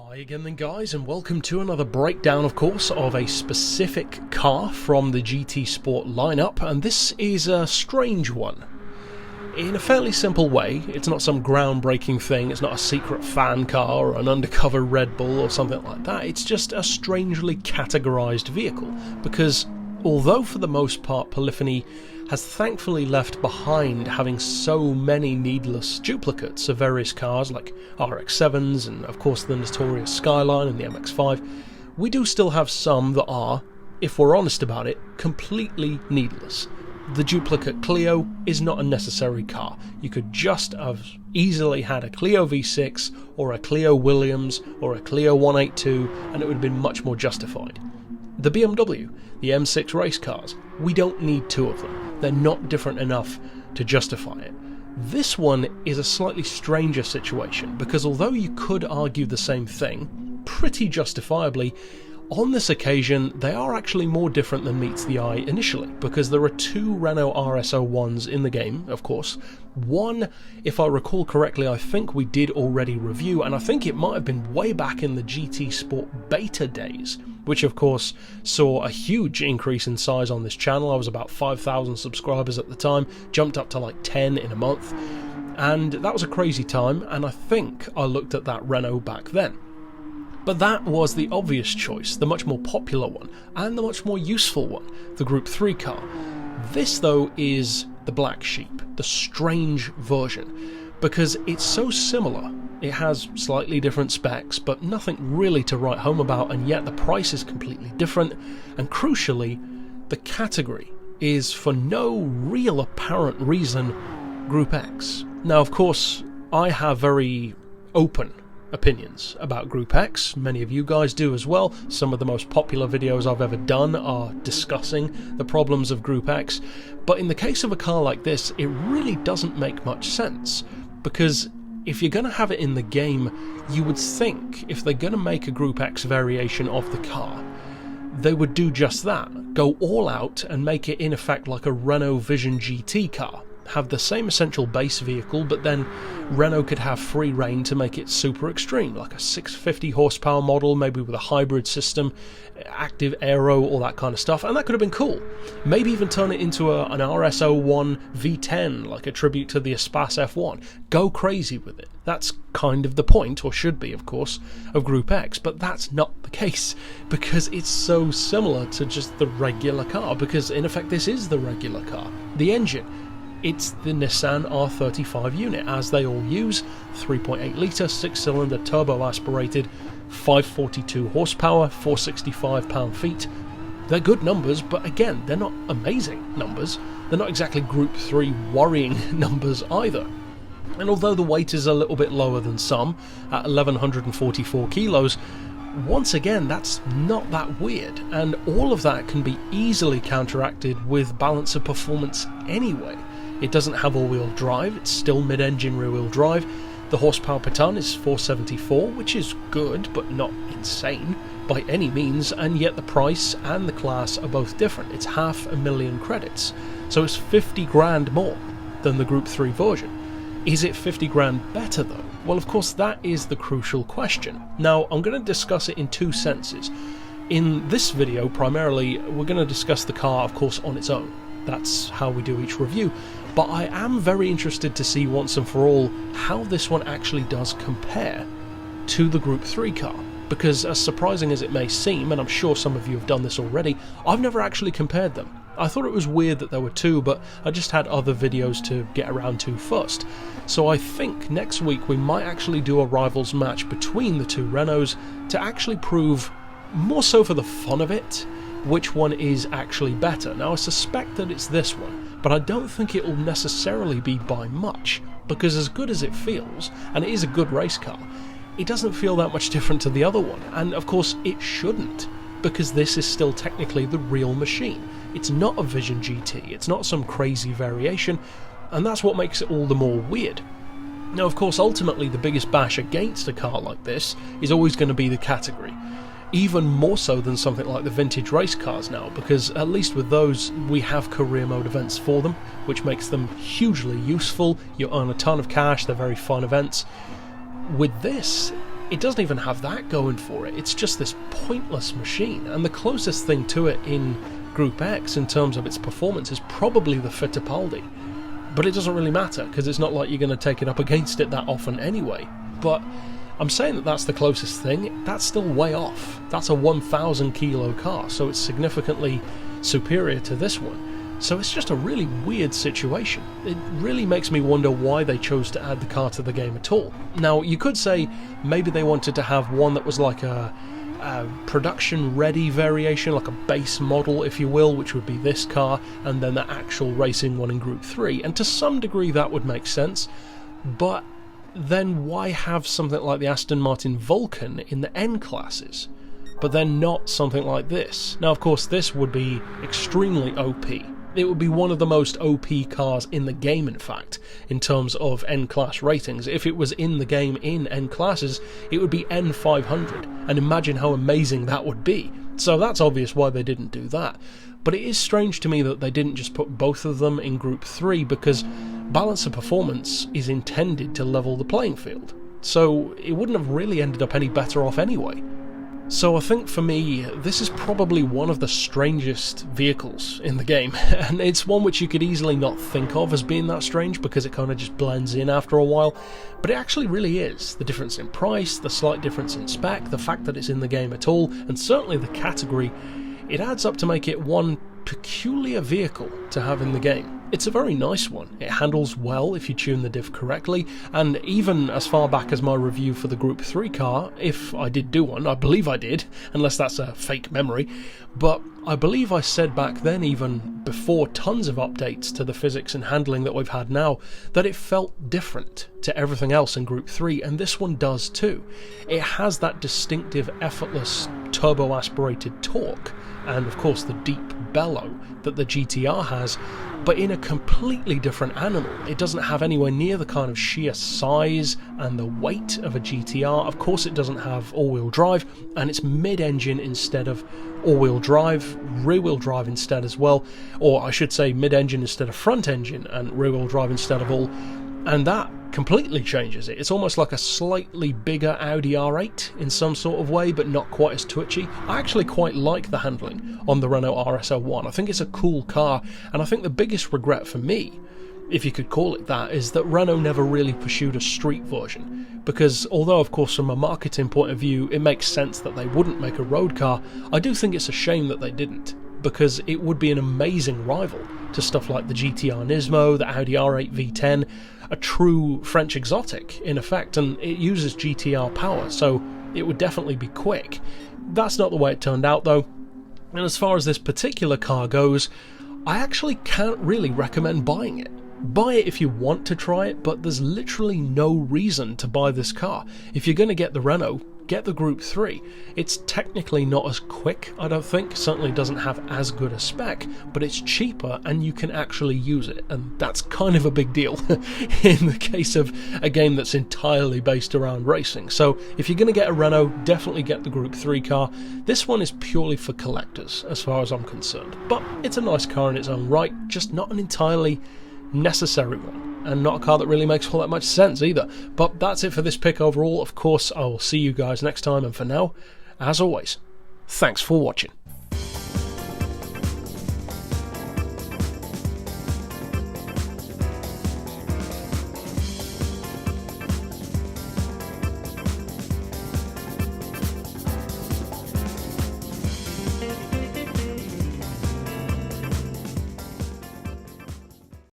Hi again then guys, and welcome to another breakdown of course of a specific car from the GT Sport lineup, and this is a strange one. In a fairly simple way, it's not some groundbreaking thing, it's not a secret fan car or an undercover Red Bull or something like that, it's just a strangely categorised vehicle, because although for the most part Polyphony has thankfully left behind having so many needless duplicates of various cars like RX-7s and of course the notorious Skyline and the MX-5, we do still have some that are, if we're honest about it, completely needless. The duplicate Clio is not a necessary car. You could just have easily had a Clio V6 or a Clio Williams or a Clio 182 and it would have been much more justified. The BMW, the M6 race cars, we don't need two of them. They're not different enough to justify it. This one is a slightly stranger situation because although you could argue the same thing, pretty justifiably, on this occasion they are actually more different than meets the eye initially, because there are two Renault RS.01s in the game, of course. One, if I recall correctly, I think we did already review, and I think it might have been way back in the GT Sport beta days, which of course saw a huge increase in size on this channel. I was about 5,000 subscribers at the time, jumped up to like 10 in a month, and that was a crazy time, and I think I looked at that Renault back then. But that was the obvious choice, the much more popular one, and the much more useful one, the Group 3 car. This though is the black sheep, the strange version, because it's so similar. It has slightly different specs, but nothing really to write home about, and yet the price is completely different, and crucially, the category is for no real apparent reason Group X. Now of course, I have very open opinions about Group X, many of you guys do as well. Some of the most popular videos I've ever done are discussing the problems of Group X, but in the case of a car like this, it really doesn't make much sense, because if you're going to have it in the game, you would think if they're going to make a Group X variation of the car, they would do just that, go all out and make it in effect like a Renault Vision GT car. Have the same essential base vehicle, but then Renault could have free rein to make it super extreme, like a 650 horsepower model, maybe with a hybrid system, active aero, all that kind of stuff, and that could have been cool. Maybe even turn it into an RS.01 V10, like a tribute to the Espace F1. Go crazy with it. That's kind of the point, or should be, of course, of Group X, but that's not the case, because it's so similar to just the regular car, because in effect this is the regular car. The engine, it's the Nissan R35 unit, as they all use, 3.8 litre, 6-cylinder, turbo-aspirated, 542 horsepower, 465 pound-feet. They're good numbers, but again, they're not amazing numbers. They're not exactly Group 3 worrying numbers either. And although the weight is a little bit lower than some, at 1,144 kilos, once again, that's not that weird, and all of that can be easily counteracted with balance of performance anyway. It doesn't have all-wheel drive, it's still mid-engine rear-wheel drive. The horsepower per tonne is 474, which is good, but not insane by any means, and yet the price and the class are both different. It's 500,000 credits, so it's 50 grand more than the Group 3 version. Is it 50 grand better though? Well, of course, that is the crucial question. Now, I'm going to discuss it in two senses. In this video, primarily, we're going to discuss the car, of course, on its own. That's how we do each review. But I am very interested to see once and for all how this one actually does compare to the Group 3 car. Because as surprising as it may seem, and I'm sure some of you have done this already, I've never actually compared them. I thought it was weird that there were two, but I just had other videos to get around to first. So I think next week we might actually do a rivals match between the two Renaults to actually prove, more so for the fun of it, which one is actually better. Now I suspect that it's this one, but I don't think it will necessarily be by much, because as good as it feels, and it is a good race car, it doesn't feel that much different to the other one, and of course it shouldn't, because this is still technically the real machine. It's not a Vision GT, it's not some crazy variation, and that's what makes it all the more weird. Now of course ultimately the biggest bash against a car like this is always going to be the category. Even more so than something like the vintage race cars now, because at least with those we have career mode events for them, which makes them hugely useful. You earn a ton of cash, they're very fun events. With this, it doesn't even have that going for it. It's just this pointless machine, and the closest thing to it in Gr.X in terms of its performance is probably the Fittipaldi. But it doesn't really matter, because it's not like you're going to take it up against it that often anyway. But I'm saying that that's the closest thing. That's still way off. That's a 1,000 kilo car, so it's significantly superior to this one. So it's just a really weird situation. It really makes me wonder why they chose to add the car to the game at all. Now, you could say maybe they wanted to have one that was like a production-ready variation, like a base model, if you will, which would be this car, and then the actual racing one in Group 3. And to some degree that would make sense, but then why have something like the Aston Martin Vulcan in the N classes, but then not something like this? Now, of course, this would be extremely OP. It would be one of the most OP cars in the game, in fact, in terms of N-class ratings. If it was in the game in N-classes, it would be N500, and imagine how amazing that would be. So that's obvious why they didn't do that. But it is strange to me that they didn't just put both of them in Group 3, because balance of performance is intended to level the playing field. So it wouldn't have really ended up any better off anyway. So I think for me, this is probably one of the strangest vehicles in the game, and it's one which you could easily not think of as being that strange because it kind of just blends in after a while, but it actually really is. The difference in price, the slight difference in spec, the fact that it's in the game at all, and certainly the category, it adds up to make it one peculiar vehicle to have in the game. It's a very nice one. It handles well if you tune the diff correctly, and even as far back as my review for the Group 3 car, if I did do one, I believe I did, unless that's a fake memory, but I believe I said back then, even before tons of updates to the physics and handling that we've had now, that it felt different to everything else in Group 3, and this one does too. It has that distinctive, effortless, turbo-aspirated torque, and of course the deep bellow that the GTR has, but in a completely different animal. It doesn't have anywhere near the kind of sheer size and the weight of a GTR. Of course it doesn't have all-wheel drive, and it's mid-engine instead of all-wheel drive, rear-wheel drive instead as well, or I should say mid-engine instead of front-engine and rear-wheel drive instead of all, and that completely changes it. It's almost like a slightly bigger Audi R8 in some sort of way, but not quite as twitchy. I actually quite like the handling on the Renault RS.01. I think it's a cool car, and I think the biggest regret for me, if you could call it that, is that Renault never really pursued a street version, because although of course from a marketing point of view it makes sense that they wouldn't make a road car, I do think it's a shame that they didn't, because it would be an amazing rival to stuff like the GTR Nismo, the Audi R8 V10, a true French exotic in effect, and it uses GTR power, so it would definitely be quick. That's not the way it turned out though, and as far as this particular car goes, I actually can't really recommend buying it. Buy it if you want to try it, but there's literally no reason to buy this car. If you're going to get the Renault, get the Group 3. It's technically not as quick, I don't think, certainly doesn't have as good a spec, but it's cheaper and you can actually use it, and that's kind of a big deal in the case of a game that's entirely based around racing. So if you're going to get a Renault, definitely get the Group 3 car. This one is purely for collectors as far as I'm concerned, but it's a nice car in its own right, just not an entirely necessary one, and not a car that really makes all that much sense either. But that's it for this pick overall. Of course, I will see you guys next time, and for now, as always, thanks for watching.